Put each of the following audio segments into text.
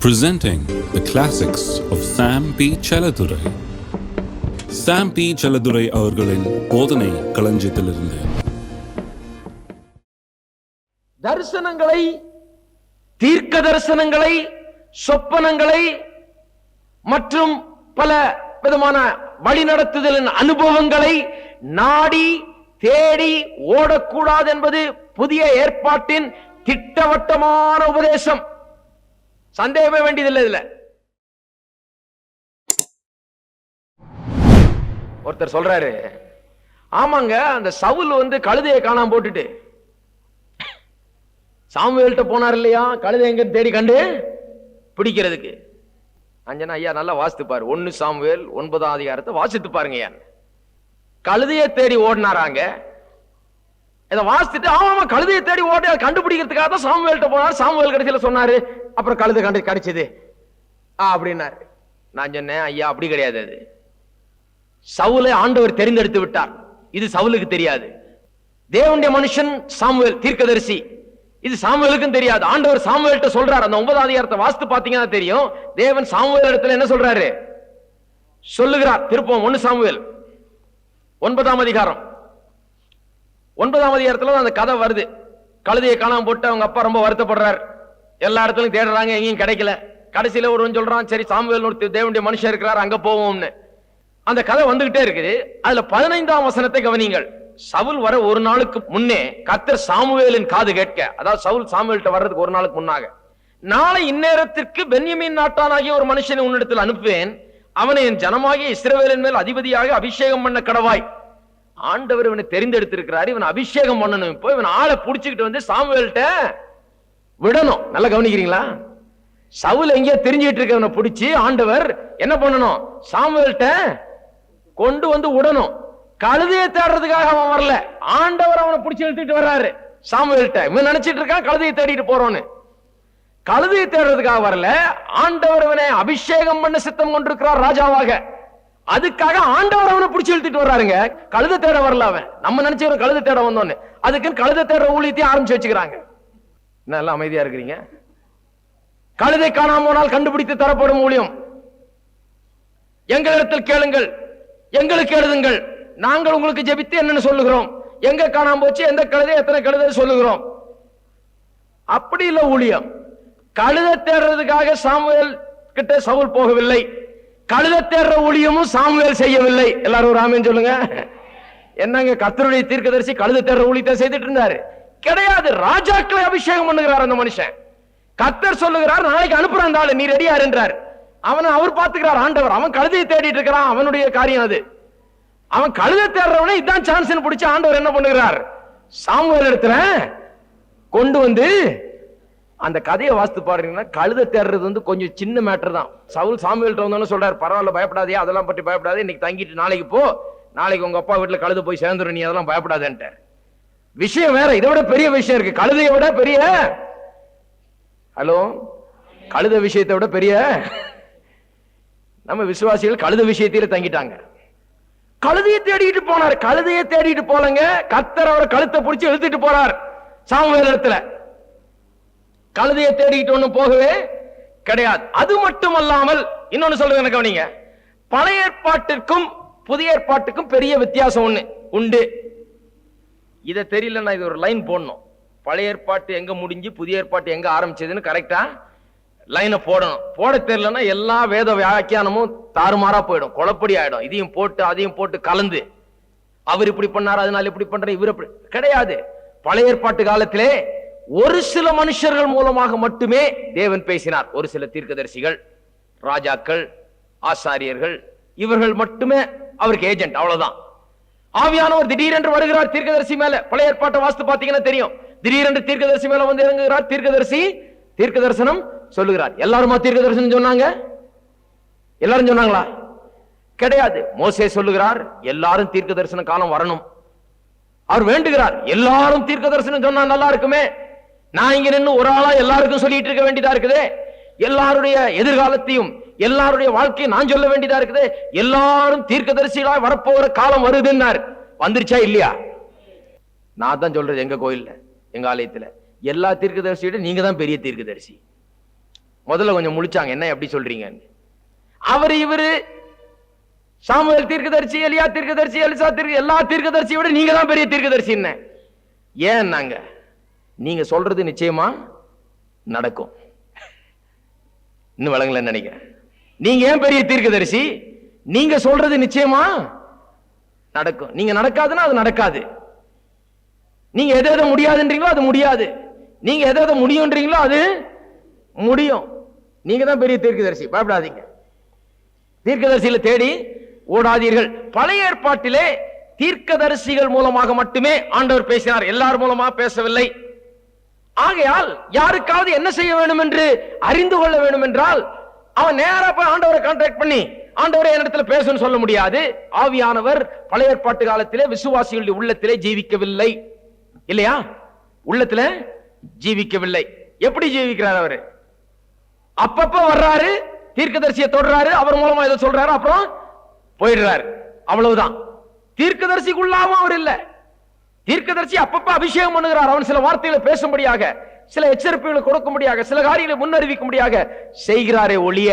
Presenting the classics of Sam P. Chaladurai. Sam P. Chaladurai அவர்களின் போதனை களஞ்சியத்திலிருந்து தரிசனங்களை, தீர்க்க தரிசனங்களை, சொப்பனங்களை மற்றும் பல விதமான வழிநடத்துதலின் அனுபவங்களை நாடி தேடி ஓடக்கூடாது என்பது புதிய ஏற்பாட்டின் திட்டவட்டமான உபதேசம். சந்தேகமே வேண்டியதில்லை. இதுல ஒருத்தர் சொல்றாரு, ஆமாங்க அந்த சவுல் கழுதையை காணாம போட்டுட்டு சாமுவேல்கிட்ட போனார் இல்லையா, கழுதை எங்க தேடி கண்டு பிடிக்கிறதுக்கு. அஞ்சனா ஐயா நல்லா வாசித்து பாரு, 1 சாமுவேல் 9ஆம் அதிகாரத்தை வாசித்து பாருங்க. கழுதையை தேடி ஓடினாராங்க. இதை வாசித்துட்டு ஆமா கழுதையை தேடி ஓடி அதை கண்டுபிடிக்கிறதுக்காக தான் சாமுவேல்கிட்ட போனார். சாமுவேல் கடைசியில சொன்னாரு, அப்புறம் கழுதை கிடைச்சது அப்படின்னாரு. நான் சொன்னேன், ஐயா அப்படி கிடையாது. அது சவுலை ஆண்டவர் தெரிந்தெடுத்து விட்டார். இது சவுலுக்கு தெரியாது. தேவனுடைய மனுஷன் சாமுவேல் தீர்க்கதரிசி, இது சாமுவேலுக்கும் தெரியாது. ஆண்டவர் சாமுவேல்கிட்ட சொல்றாரு. அந்த 9ஆம் அதிகாரத்தை வாசித்து பாத்தீங்கன்னா தெரியும். தேவன் சாமுவேல் இடத்துல என்ன சொல்றாரு சொல்லுகிறார். திருப்பம் 1 சாமுவேல் 9ஆம் அதிகாரம் 9ஆம் அதிகாரத்துல அந்த கதை வருது. கழுதையை காணாம போட்டு அவங்க அப்பா ரொம்ப வருத்தப்படுறார். எல்லா இடத்துலயும் தேடுறாங்க, எங்கேயும் கிடைக்கல. கடைசியில ஒருவன் சொல்றான், சரி சாமுவேல் ஒரு தேவனுடைய மனுஷன் இருக்கிறார், அங்க போவோம்னு. அந்த கதை வந்துகிட்டே இருக்குது. அதுல 15ஆம் வசனத்தை கவனிங்கள். சவுல் வர ஒரு நாளுக்கு முன்னே கர்த்தர் சாமுவேலின் காது கேட்க, அதாவது சவுல் சாமுவேல்கிட்ட வர்றதுக்கு ஒரு நாளுக்கு முன்னாக, நாளை இந்நேரத்திற்கு பென்யமீன் நாட்டானாகிய ஒரு மனுஷனை உன்னிடத்தில் அனுப்புவேன், அவனை என் ஜனமாகிய இஸ்ரவேலின் மேல் அதிபதியாக அபிஷேகம் பண்ண கடவாய். ஆண்டவர் இவனை தெரிந்தெடுத்திருக்கிறார், இவன் அபிஷேகம் பண்ணணும். இப்போ இவன் ஆளை புடிச்சுக்கிட்டு சாமுவேல்கிட்ட விடணும். நல்லா கவனிக்கிறீங்களா? சவுல் எங்கேயோ தெரிஞ்சுட்டு இருக்கவனை பிடிச்சி ஆண்டவர் என்ன பண்ணணும், சாமுவேல்கிட்ட கொண்டு விடணும். கழுதையை தேடுறதுக்காக அவன் வரல, ஆண்டவர் அவனை பிடிச்சி எடுத்துட்டு வர்றாரு சாமுவேல்கிட்ட. இவன் நினைச்சிட்டு இருக்கான் கழுதையை தேடிட்டு போறோன்னு. கழுதையை தேடுறதுக்காக வரல, ஆண்டவர் இவனை அபிஷேகம் பண்ண சித்தம் கொண்டிருக்கிறார் ராஜாவாக. அதுக்காக ஆண்டவர் அவனை பிடிச்சி இழுத்துட்டு வர்றாருங்க. கழுதை தேட வரல அவன். நம்ம நினைச்சவன் கழுதை தேட வந்தோன்னு, அதுக்குன்னு கழுதை தேடுற ஊழியத்தையும் ஆரம்பிச்சு வச்சுக்கிறாங்க. நல்லா அமைதியா இருக்கிறீங்க. கழுதை காணாம போனால் கண்டுபிடித்து தரப்படும் ஊழியம். எங்களிடத்தில் கேளுங்கள், எங்களுக்கு எழுதுங்கள், நாங்கள் உங்களுக்கு ஜெபித்து என்னன்னு சொல்லுகிறோம். எங்க காணாம போச்சு, எந்த கழுதை, எத்தனை கழுதை சொல்லுகிறோம். அப்படி இல்ல ஊழியம். கழுதை தேடுறதுக்காக சாமுவேல் கிட்ட சவுல் போகவில்லை. கழுதை தேடுற ஊழியமும் சாமுவேல் செய்யவில்லை. எல்லாரும் ஒரு ஆமென் சொல்லுங்க. என்னங்க கர்த்தருடைய தீர்க்கதரிசி கழுதை தேடுற ஊழியத்தை செய்துட்டு இருந்தாரு? கிடையாது. ராஜாக்களை அபிஷேகம் பண்ணுகிறார் அந்த மனுஷன். கர்த்தர் சொல்லுகிறார், நாளைக்கு அனுப்புறான் ஆளு, நீ ரெடியா என்றார். அவனை அவர் பார்த்துக்கிறார் ஆண்டவர். அவன் கழுதையை தேடிட்டு இருக்கிறான், அவனுடைய காரியம் அது. அவன் கழுதை தேடுறவனே இதான் சான்ஸ் பிடிச்ச ஆண்டவர் என்ன பண்ணுகிறார், சாமுவேல் இடத்துல கொண்டு அந்த கதையை வாசித்து பாருங்கன்னா, கழுதை தேடுறது கொஞ்சம் சின்ன மேட்டர் தான். சவுல் சாமுவேல்கிட்ட வந்தோன்னு சொல்றாரு, பரவாயில்ல பயப்படாதே, அதெல்லாம் பற்றி பயப்படாதே, இன்னைக்கு தங்கிட்டு நாளைக்கு போ, நாளைக்கு உங்க அப்பா வீட்டுல கழுதை போய் சேர்ந்துரும், நீ அதெல்லாம் பயப்படாதேன்ட்ட. விஷயம் வேற, இதை விட பெரிய விஷயம் இருக்கு. கழுதையை விட பெரிய, ஹலோ, கழுதை விஷயத்தை விட பெரிய நம்ம விசுவாசிகள் கழுதை விஷயத்தில தங்கிட்டாங்க. கழுதையை தேடிட்டு போனார். கழுதையை தேடிட்டு போலங்க, கர்த்தர் அவரை கழுத்தை பிடிச்சி இழுத்துட்டு போறார் சாமுவேல் இடத்துல. கழுதையை தேடிட்டு ஒண்ணு போகவே கிடையாது. அது மட்டுமல்லாமல் இன்னொன்னு சொல்லுங்க கவனிங்க, பழைய ஏற்பாட்டிற்கும் புதிய ஏற்பாட்டுக்கும் பெரிய வித்தியாசம் ஒண்ணு உண்டு. இதை தெரியலன்னா இது ஒரு லைன் போடணும். பழைய ஏற்பாட்டு எங்க முடிஞ்சு புதிய ஏற்பாட்டு எங்க ஆரம்பிச்சதுன்னு கரெக்டா லைனை போடணும். போட தெரியலன்னா எல்லா வேத வியாக்கியானமும் தாறுமாறா போயிடும், குழப்படி ஆயிடும். இதையும் போட்டு அதையும் போட்டு கலந்து அவர் இப்படி பண்ணார், அதனால இப்படி பண்ற, இவர் இப்படி கிடையாது. பழைய ஏற்பாட்டு காலத்திலே ஒரு சில மனுஷர்கள் மூலமாக மட்டுமே தேவன் பேசினார். ஒரு சில தீர்க்கதரிசிகள், ராஜாக்கள், ஆசாரியர்கள், இவர்கள் மட்டுமே அவருக்கு ஏஜென்ட், அவ்வளவுதான். ஆவியானவர் திடீரென்று வருகிறார் தீர்க்கதரிசி மேல. பழைய ஏற்பாட்டை வாசித்து பாத்தீங்கன்னா தெரியும். திடீரென்று தீர்க்கதரிசி மேல இறங்குகிறார். தீர்க்கதரிசி தீர்க்க தரிசனம் சொல்லுகிறார். எல்லாருமா தீர்க்க தரிசனம் சொன்னாங்க? எல்லாரும் சொன்னாங்களா? கிடையாது. மோசே சொல்லுகிறார், எல்லாரும் தீர்க்க தரிசன காலம் வரணும். அவர் வேண்டுகிறார், எல்லாரும் தீர்க்க தரிசனம் சொன்னா நல்லா இருக்குமே. நான் இங்க நின்று ஒரு ஆளா எல்லாருக்கும் சொல்லிட்டு இருக்க வேண்டியதா இருக்குது. எல்லாருடைய எதிர்காலத்தையும் எல்லாருடைய வாழ்க்கையை நான் சொல்ல வேண்டியதா இருக்குது. எல்லாரும் தீர்க்கதரிசிகளா வரப்போகிற காலம் வருதுன்னார். வந்துருச்சா இல்லையா? நான் தான் சொல்றது, எங்க கோயில்ல, எங்க ஆலயத்துல எல்லா தீர்க்கதரிசியோட நீங்க தான் பெரிய தீர்க்கதரிசி. முதல்ல கொஞ்சம் முழிச்சாங்க, என்ன எப்படி சொல்றீங்க? அவர் இவரு சாமுவேல் தீர்க்கதரிசி, எலியா தீர்க்கதரிசி, எலிசா தீர்க்க, எல்லா தீர்க்கதரிசியை விட நீங்க தான் பெரிய தீர்க்கதரிசி. என்ன ஏன் நாங்க நீங்க சொல்றது நிச்சயமா நடக்கும். இன்னும் வழங்கல நினைக்கிறேன். நீங்க ஏன் பெரிய தீர்க்கதரிசி? நீங்க சொல்றது நிச்சயமா நடக்கும். நீங்க நடக்காதுன்னா அது நடக்காது. நீங்க எதை எதை முடியாதுன்றீங்களோ அது முடியாது. நீங்க எதை எதை முடியும்ன்றீங்களோ அது முடியும். நீங்க தான் பெரிய தீர்க்கதரிசி, பயப்படாதீங்க. தீர்க்கதரிசிகளை தேடி ஓடாதீர்கள். பழைய ஏற்பாட்டிலே தீர்க்கதரிசிகள் மூலமாக மட்டுமே ஆண்டவர் பேசினார், எல்லார் மூலமாக பேசவில்லை. ஆகையால் யாருக்காவது என்ன செய்ய வேண்டும் என்று அறிந்து கொள்ள வேண்டும் என்றால் அவன் நேரா போய் ஆண்டவரை கான்டாக்ட் பண்ணி ஆண்டவரே என்னிடத்துல பேசணும்னு சொல்ல முடியாது. ஆவியானவர் பழைய ஏற்பாட்டு காலத்திலே விசுவாசிகளுடைய உள்ளத்திலே ஜீவிக்கவில்லை, இல்லையா? உள்ளத்துல ஜீவிக்கவில்லை. எப்படி ஜீவிக்கிறார் அவரு? அப்பப்ப வர்றாரு, தீர்க்கதரிசியை தொடர்றாரு, அவர் மூலமா ஏதோ சொல்றாரு, அப்புறம் போயிடுறாரு, அவ்வளவுதான். தீர்க்கதரிசிக்குள்ளாவும் அவர் இல்ல. தீர்க்கதரிசி அப்பப்ப அபிஷேகம் பண்ணுகிறார், அவன் சில வார்த்தைகளை பேசும்படியாக, சில எச்சரிப்புகளை கொடுக்கும்படியாக, சில காரியங்களை முன்னறிவிக்கும்படியாக செய்கிறாரே ஒழிய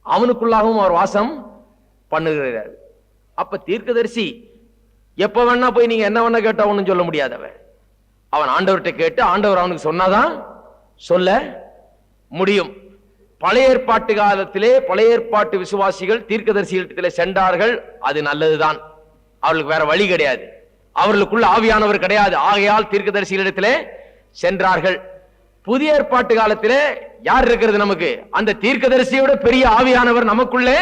அவனுக்குள்ளாகவும் அவர் வாசம் பண்ணுகிறார். அப்ப தீர்க்கதரிசி எப்ப வேணா போய் நீங்க என்ன வேணா கேட்டா ஒண்ணும் சொல்ல முடியாதவன். அவன் ஆண்டவர்கிட்ட கேட்டு ஆண்டவர் அவனுக்கு சொன்னாதான் சொல்ல முடியும். பழைய ஏற்பாட்டு காலத்திலே பழைய ஏற்பாட்டு விசுவாசிகள் தீர்க்கதரிசிகளிடத்திலே சென்றார்கள், அது நல்லதுதான். அவர்களுக்கு வேற வழி கிடையாது, அவர்களுக்குள்ள ஆவியானவர் கிடையாது. ஆகையால் தீர்க்கதரிசிகளிடத்திலே சென்றார்கள். புதிய ஏற்பாட்டு காலத்திலே யார் இருக்கிறது நமக்கு? அந்த தீர்க்கதரிசியோட பெரிய ஆவியானவர் நமக்குள்ளே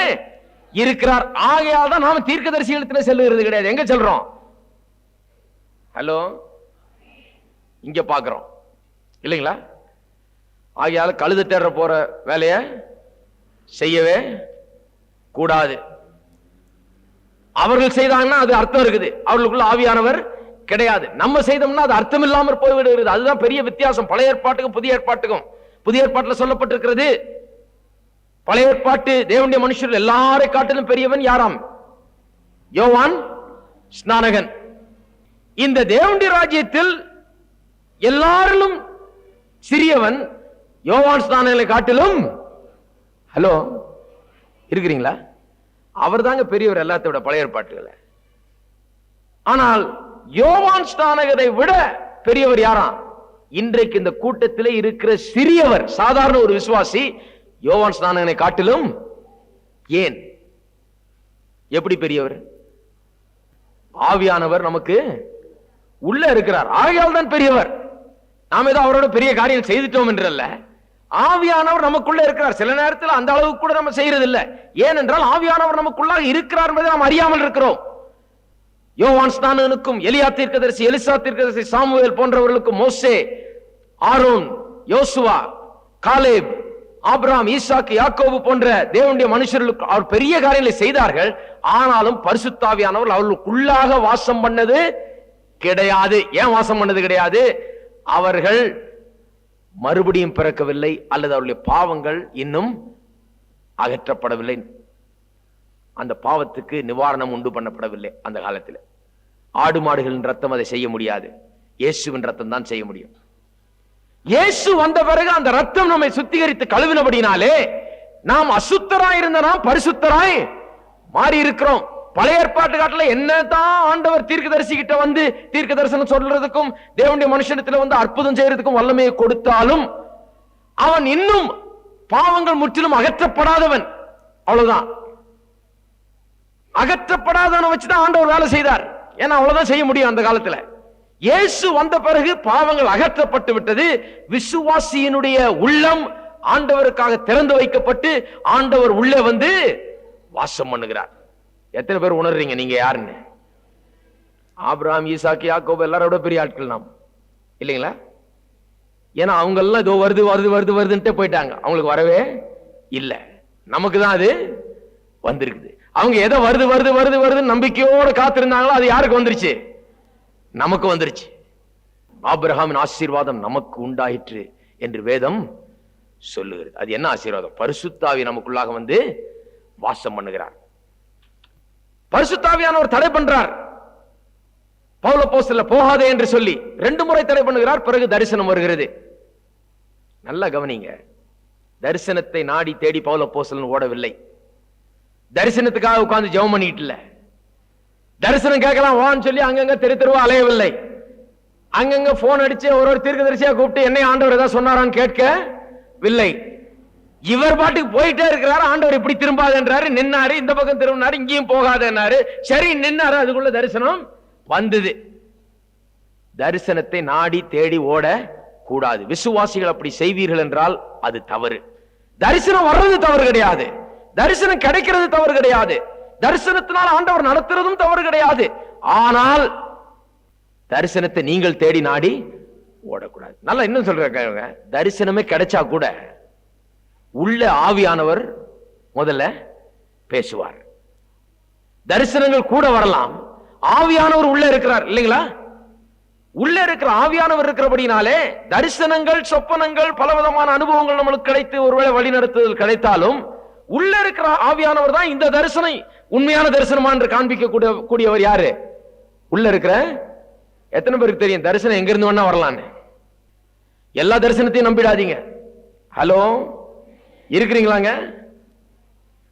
இருக்கிறார். ஆகையால் தான் நாம தீர்க்கதரிசிகளிடத்திலே செல்லுகிறது கிடையாது. எங்க செல்றோம்? ஹலோ, இங்க பாக்குறோம் இல்லைங்களா? ஆகையால கழுத தேடுற போற வேலைய செய்யவே கூடாது. அவர்கள் செய்தாங்கன்னா அது அர்த்தம் இருக்குது, அவர்களுக்குள்ள ஆவியானவர் கிடையாது. நம்ம செய்தோம்னா அது அர்த்தம் இல்லாமல் போய்விடுகிறது. அதுதான் பெரிய வித்தியாசம் பழைய ஏற்பாட்டுக்கும் புதிய ஏற்பாட்டுக்கும். புதிய ஏற்பாட்டில் சொல்லப்பட்டிருக்கிறது, பழைய ஏற்பாட்டு தேவனுடைய மனுஷர்கள் எல்லாரை காட்டிலும் பெரியவன் யாராம்? யோவான் ஸ்நானகன். இந்த தேவனுடைய ராஜ்யத்தில் எல்லாரிலும் சிறியவன் யோவான் ஸ்நானகனை காட்டிலும். ஹலோ, இருக்கிறீங்களா? அவர் தாங்க பெரியவர் எல்லாத்தோட பழைய ஏற்பாட்டுகளை. ஆனால் யோவான் ஸ்நானகனை விட பெரியவர் யாராம்? இன்றைக்கு இந்த கூட்டத்திலே இருக்கிற சிறியவர், சாதாரண ஒரு விசுவாசி யோவான் ஸ்நானகனை காட்டிலும். ஏன்? எப்படி பெரியவர்? ஆவியானவர் நமக்கு உள்ள இருக்கிறார், ஆகையால் தான் பெரியவர். நாம் ஏதோ அவரோட பெரிய காரியம் செய்துட்டோம் என்றல்ல, ஆவியானவர் நமக்குள்ள இருக்கிறார். சில நேரத்தில் அந்த அளவுக்கு கூட நம்ம செய்யறது இல்லை. ஏனென்றால் ஆவியானவர் நமக்குள்ளாக இருக்கிறார் என்பதை நாம் அறியாமல் இருக்கிறோம். யோவான் ஸ்நானகனுக்கும் எலியா தீர்க்கதரிசி, எலிசா தீர்க்கதரிசி, சாமுவேல் போன்றவர்களுக்கும், மோசே, ஆரோன், யோசுவா, காலேப், ஆபிரகாம், ஈசாக்கு, யாக்கோபு போன்ற தேவனுடைய மனுஷர்களுக்கு அவர் பெரிய காரியங்களை செய்தார்கள். ஆனாலும் பரிசுத்த ஆவியானவர் அவர்களுக்குள்ளாக வாசம் பண்ணது கிடையாது. ஏன் வாசம் பண்ணது கிடையாது? அவர்கள் மறுபடியும் பிறக்கவில்லை, அல்லது அவருடைய பாவங்கள் இன்னும் அகற்றப்படவில்லை. அந்த பாவத்துக்கு நிவாரணம் உண்டு பண்ணப்படவில்லை. அந்த காலத்தில் ஆடு மாடுகளின் ரத்தம் அதை செய்ய முடியாது, இயேசுவின் ரத்தம் தான் செய்ய முடியும். இயேசு வந்த பிறகு அந்த ரத்தம் நம்மை சுத்திகரித்து கழுவினபடினாலே நாம் அசுத்தராய் இருந்த நாம் பரிசுத்தராய் மாறி இருக்கிறோம். பழைய ஏற்பாட்டு காட்டில் என்னதான் ஆண்டவர் தீர்க்கதரிசி கிட்ட வந்து தீர்க்க தரிசனம் சொல்றதுக்கும் தேவனுடைய மனுஷனத்துல வந்து அற்புதம் செய்யறதுக்கும் வல்லமையை கொடுத்தாலும் அவன் இன்னும் பாவங்கள் முற்றிலும் அகற்றப்படாதவன். அவ்வளவுதான், அகற்றப்படாதவனை வச்சுதான் ஆண்டவர் வேலை செய்தார். ஏன்னா அவ்வளவுதான் செய்ய முடியும் அந்த காலத்துல. இயேசு வந்த பிறகு பாவங்கள் அகற்றப்பட்டு விட்டது. விசுவாசியினுடைய உள்ளம் ஆண்டவருக்காக திறந்து வைக்கப்பட்டு ஆண்டவர் உள்ளே வந்து வாசம் பண்ணுகிறார். எத்தனை பேர் உணர்றீங்க நீங்க யாருன்னு? ஆபிரகாம், ஈசாக்கு, யாக்கோபு எல்லாரோட பெரிய ஆட்கள் நாம் இல்லைங்களா? ஏன்னா அவங்க எல்லாம் இதோ வருது வருது வருது வருதுன்ட்டே போயிட்டாங்க, அவங்களுக்கு வரவே இல்லை. நமக்கு தான் அது வந்திருக்குது. அவங்க எதை வருது வருது வருது வருது நம்பிக்கையோடு காத்திருந்தாங்களோ அது யாருக்கு வந்துருச்சு? நமக்கு வந்துருச்சு. ஆபிரகாமின் ஆசீர்வாதம் நமக்கு உண்டாயிற்று என்று வேதம் சொல்லுகிறது. அது என்ன ஆசீர்வாதம்? பரிசுத்த ஆவி நமக்குள்ளாக வந்து வாசம் பண்ணுகிறார். பரிசுத்த ஆவியானவர் தடை பண்றார். பவுல் அப்போஸ்தலர் போகாதே என்று சொல்லி 2 முறை தடை பண்ணுகிறார். பிறகு தரிசனம் வருகிறது. நல்லா கவனிங்க. தரிசனத்தை நாடி தேடி பவுல் அப்போஸ்தலன் ஓடவில்லை. தரிசனத்துக்காக உட்கார்ந்து ஜெபம் பண்ணிட்டு இல்ல. தரிசனம் கேட்கலாம் வான்னு சொல்லி அங்கங்க தெருவா அலையவில்லை. அங்கங்க போன் அடிச்சு ஒரு தீர்க்கதரிசியா கூப்பிட்டு என்னை ஆண்டவர் ஏதாவது சொன்னாரான்னு கேட்கவில்லை. இவர் பாட்டுக்கு போயிட்டே இருக்கிறாரு. ஆண்டவர் இப்படி திரும்பாதுன்றாரு, நின்னாரு. இந்த பக்கம் திரும்பினாரு, இங்கேயும் போகாதன்னாரு. சரி நின்னாரு. அதுக்குள்ள தரிசனம் வந்தது. தரிசனத்தை நாடி தேடி ஓட கூடாது. விசுவாசிகள் அப்படி செய்வீர்கள் என்றால் அது தவறு. தரிசனம் வர்றது தவறு கிடையாது, தரிசனம் கிடைக்கிறது தவறு கிடையாது, தரிசனத்தினால் ஆண்டவர் நடத்துறதும் தவறு கிடையாது. ஆனால் தரிசனத்தை நீங்கள் தேடி நாடி ஓடக்கூடாது. நல்லா இன்னும் சொல்ற, தரிசனமே கிடைச்சா கூட உள்ள ஆவியானவர் முதல்ல பேசுவார். தரிசனங்கள் கூட வரலாம், ஆவியானவர் உள்ள இருக்கிறார் இல்லைங்களா? உள்ள இருக்கிற ஆவியானவர் இருக்கிறபடினாலே தரிசனங்கள், சொப்பனங்கள், பலவிதமான அனுபவங்கள் நம்மளுக்கு கிடைத்து ஒருவேளை வழிநடத்துதல் கிடைத்தாலும் உள்ள இருக்கிற ஆவியானவர் தான் இந்த தரிசனம் உண்மையான தரிசனமா என்று காண்பிக்க கூடியவர். யாரு? உள்ள இருக்கிற. எத்தனை பேருக்கு தெரியும் தரிசனம் எங்க இருந்து வேணா வரலான்னு? எல்லா தரிசனத்தையும் நம்பிடாதீங்க. ஹலோ, இருக்கிறீங்களாங்க?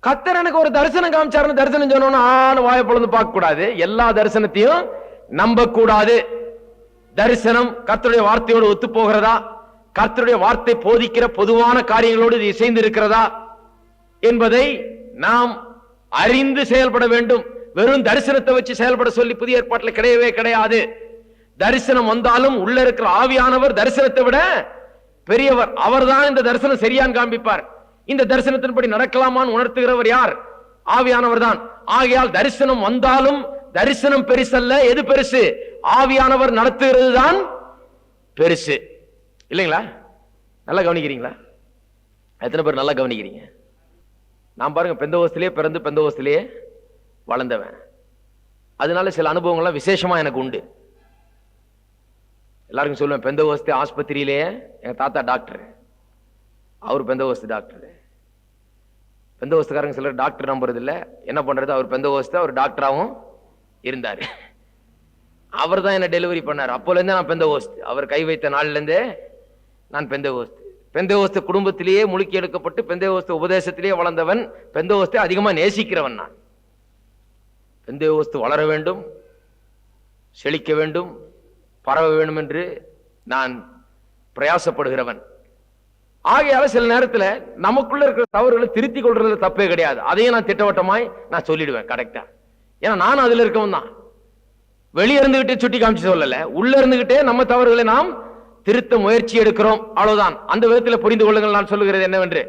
கர்த்தர் எனக்கு ஒரு தரிசனம் காமிச்சாருன்னு தரிசனம் சொன்னோன்னு ஆன வாயை பொழுது பார்க்க கூடாது. எல்லா தரிசனத்தையும் நம்ப கூடாது. தரிசனம் கர்த்தருடைய வார்த்தையோடு ஒத்து போகிறதா, கர்த்தருடைய வார்த்தை போதிக்கிற பொதுவான காரியங்களோடு இது இசைந்து இருக்கிறதா என்பதை நாம் அறிந்து செயல்பட வேண்டும். வெறும் தரிசனத்தை வச்சு செயல்பட சொல்லி புதிய ஏற்பாட்டில் கிடையவே கிடையாது. தரிசனம் வந்தாலும் உள்ள இருக்கிற ஆவியானவர் தரிசனத்தை விட பெரியவர். அவர்தான் இந்த தரிசனம் சரியான்னு காண்பிப்பார். இந்த தரிசனத்தின்படி நடக்கலாமான்னு உணர்த்துகிறவர் யார்? ஆவியானவர் தான். ஆகையால் தரிசனம் வந்தாலும் தரிசனம் பெருசல்ல. எது பெருசு? ஆவியானவர் நடத்துகிறது தான் பெருசு. இல்லைங்களா? நல்லா கவனிக்கிறீங்களா? எத்தனை பேர் நல்லா கவனிக்கிறீங்க? நான் பாருங்க, பெந்தகோஸ்திலே பிறந்து பெந்தகோஸ்திலே வளர்ந்தவன். அதனால சில அனுபவங்கள்லாம் விசேஷமா எனக்கு உண்டு. எல்லாருக்கும் சொல்லுவேன், பெந்தகோஸ்தே ஆஸ்பத்திரியிலேயே எங்க தாத்தா டாக்டர், அவர் பெந்தகோஸ்து டாக்டர். பெந்தகோஸ்துக்காரங்க சிலர் டாக்டர் நம்புறது இல்ல, என்ன பண்றது, அவர் பெந்தகோஸ்து, அவர் டாக்டராகவும் இருந்தாரு. அவர் தான் என்ன டெலிவரி பண்ணார். அப்போல இருந்தே நான் பெந்தகோஸ்து. அவர் கை வைத்த நாள்ல இருந்தே நான் பெந்தகோஸ்து. பெந்தகோஸ்து குடும்பத்திலேயே முழுக்கி எடுக்கப்பட்டு பெந்தகோஸ்து உபதேசத்திலேயே வளர்ந்தவன். பெந்தகோஸ்தை அதிகமா நேசிக்கிறவன் நான். பெந்தகோஸ்து வளர வேண்டும், செழிக்க வேண்டும், பரவ வேண்டும் என்று நான் பிரயாசப்படுகிறவன். ஆகையால சில நேரத்தில் நமக்குள்ள இருக்கிற தவறுகளை திருத்தி கொள்றதுல தப்பே கிடையாது. அதையும் நான் திட்டவட்டமாய் நான் சொல்லிடுவேன் கரெக்டா. ஏன்னா நானும் அதுல இருக்கவன் தான். வெளியே இருந்துகிட்டே சுட்டி காமிச்சு சொல்லல, உள்ள இருந்துகிட்டே நம்ம தவறுகளை நாம் திருத்த முயற்சி எடுக்கிறோம், அவ்வளவுதான். அந்த விதத்தில் புரிந்து கொள்ளுங்கள். நான் சொல்லுகிறது என்னவென்று,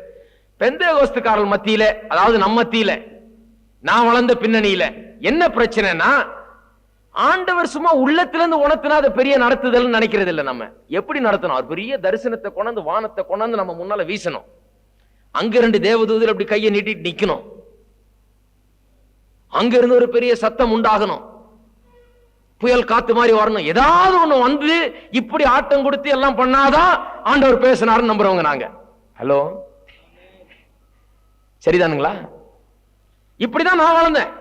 பெந்தகோஸ்துக்காரர்கள் மத்தியில, அதாவது நம்ம மத்தியில, நான் வளர்ந்த பின்னணியில என்ன பிரச்சனைனா, ஆண்டவர் சும்மா உள்ளத்திலிருந்து உணர்த்தினா அது பெரிய நடத்துதல் நினைக்கிறது இல்லை. நம்ம எப்படி நடத்தணும்? அவர் பெரிய தரிசனத்தை கொண்டாந்து வானத்தை கொண்டாந்து நம்ம முன்னால வீசணும். அங்க ரெண்டு தேவதூதர் அப்படி கையை நீட்டிட்டு நிக்கணும். அங்க இருந்து ஒரு பெரிய சத்தம் உண்டாகணும், புயல் காத்து மாதிரி வரணும். ஏதாவது ஒண்ணு வந்து இப்படி ஆட்டம் கொடுத்து எல்லாம் பண்ணாதான் ஆண்டவர் பேசினாருன்னு நம்புறவங்க நாங்க. ஹலோ, சரிதானுங்களா? இப்படிதான் நான் வளர்ந்தேன்.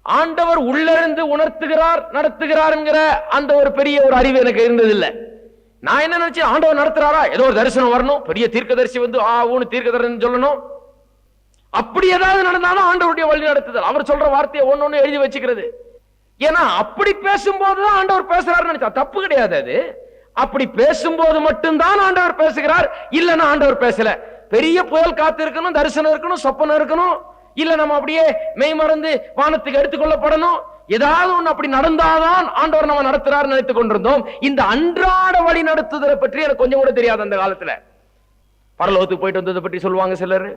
ஆண்டவர் உள்ளிருந்து உணர்த்துகிறார், நடத்துகிறார் என்கிற அந்த ஒரு பெரிய ஒரு அறிவு எனக்கு இருந்ததில்லை. நான் என்ன நினைச்சேன், ஆண்டவர் நடத்துறாரா, ஏதோ ஒரு தரிசனம் வரணும், பெரிய தீர்க்கதரிசி வந்து தீர்க்கதரிசி சொல்லணும், அப்படி ஏதாவது நடந்தாலும் ஆண்டவருடைய வழி நடத்துதல். அவர் சொல்ற வார்த்தையை ஒன்னொன்னு எழுதி வச்சுக்கிறது. ஏன்னா அப்படி பேசும்போதுதான் ஆண்டவர் பேசுறாரு நினைச்சா தப்பு கிடையாது. அது அப்படி பேசும்போது மட்டும்தான் ஆண்டவர் பேசுகிறார், இல்லன்னா ஆண்டவர் பேசல. பெரிய புயல் காத்து இருக்கணும், தரிசனம் இருக்கணும், சொப்பனம் இருக்கணும், இல்ல நம்ம அப்படியே மெய் மறந்து வானத்துக்கு எடுத்துக்கொள்ளப்படணும், ஏதாவது ஒண்ணு அப்படி நடந்தாதான் ஆண்டவர் நம்ம நடத்துறாரு நினைத்துக் கொண்டிருந்தோம். இந்த அன்றாட வழி நடத்துதலை பற்றி எனக்கு கொஞ்சம் கூட தெரியாது. அந்த காலத்துல பரலோகத்துக்கு போயிட்டு வந்ததை பற்றி சொல்லுவாங்க சிலர்,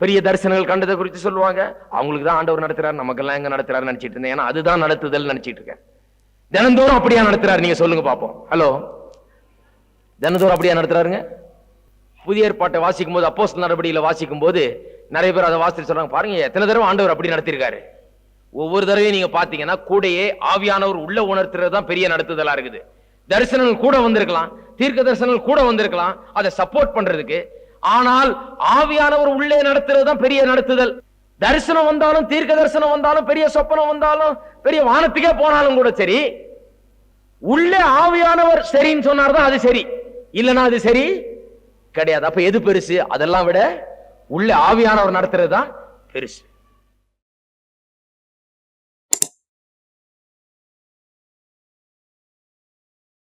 பெரிய தரிசனங்கள் கண்டதை குறித்து சொல்லுவாங்க. அவங்களுக்கு தான் ஆண்டவர் நடத்துறாரு, நமக்கெல்லாம் எங்க நடத்துறாரு நினைச்சிட்டு இருந்தேன். ஏன்னா அதுதான் நடத்துதல் நினைச்சிட்டு இருக்கேன். தினந்தோறும் அப்படியா நடத்துறாரு? நீங்க சொல்லுங்க பாப்போம். ஹலோ, தினந்தோறும் அப்படியா நடத்துறாருங்க? புதிய ஏற்பாட்டை வாசிக்கும் போது, அப்போஸ்தலர் நடவடிக்கையில வாசிக்கும் போது நிறைய பேர் அதை வாசித்து சொல்றாங்க, பாருங்க எத்தனை தடவை ஆண்டவர் அப்படி நடத்திருக்காரு. ஒவ்வொரு தடவையும் நீங்க பாத்தீங்கன்னா கூடையே ஆவியானவர் உள்ள உணர்த்துறது தான் பெரிய நடத்துதலா இருக்குது. தரிசனங்கள் கூட வந்திருக்கலாம், தீர்க்க தரிசனங்கள் கூட வந்திருக்கலாம் அதை சப்போர்ட் பண்றதுக்கு. ஆனால் ஆவியானவர் உள்ளே நடத்துறது தான் பெரிய நடத்துதல். தரிசனம் வந்தாலும், தீர்க்க தரிசனம் வந்தாலும், பெரிய சொப்பனம் வந்தாலும், பெரிய வானத்துக்கே போனாலும் கூட சரி, உள்ளே ஆவியானவர் சரின்னு சொன்னார்தான் அது சரி, இல்லைன்னா அது சரி கிடையாது. அப்ப எது பெருசு? அதெல்லாம் விட உள்ள ஆவியானவர் நடத்துறது தான் பெருசு.